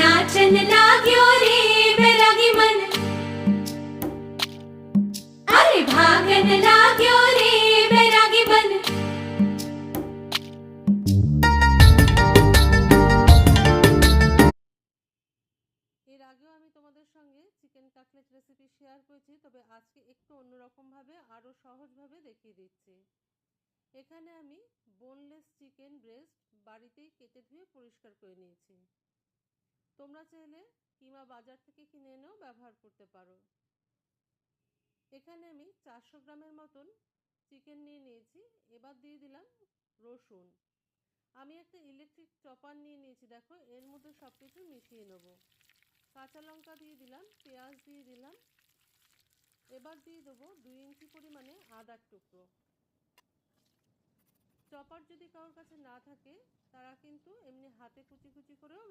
नाचन लाग्यो रे बैरागी मन, अरे भागन लाग्यो रे बैरागी मन। এর আগেও আমি তোমাদের সঙ্গে চিকেন কাটলেট রেসিপি শেয়ার করেছি, তবে আজকে একটু অন্যরকমভাবে আরও সহজভাবে দেখিয়ে দিচ্ছি। এখানে আমি বোনলেস চিকেন ব্রেস্ট বাড়িতেই কেটে ধুয়ে পরিষ্কার করে নিয়েছি। তোমরা চাইলে কিমা বাজার থেকে কিনে এনেও ব্যবহার করতে পারো। এখানে আমি 400 গ্রামের মতন চিকেন নিয়ে নিয়েছি। এবার দিয়ে দিলাম রসুন। আমি একটা ইলেকট্রিক চপার নিয়ে নিয়েছি, দেখো এর মধ্যে সব কিছু মিশিয়ে নেব। কাঁচা লঙ্কা দিয়ে দিলাম, পেঁয়াজ দিয়ে দিলাম। এবার দিয়ে দেবো 2 ইঞ্চি পরিমাণে আদার টুকরো। চপার যদি কারোর কাছে না থাকে তারা কিন্তু এমনি হাতে কুচি কুচি করেও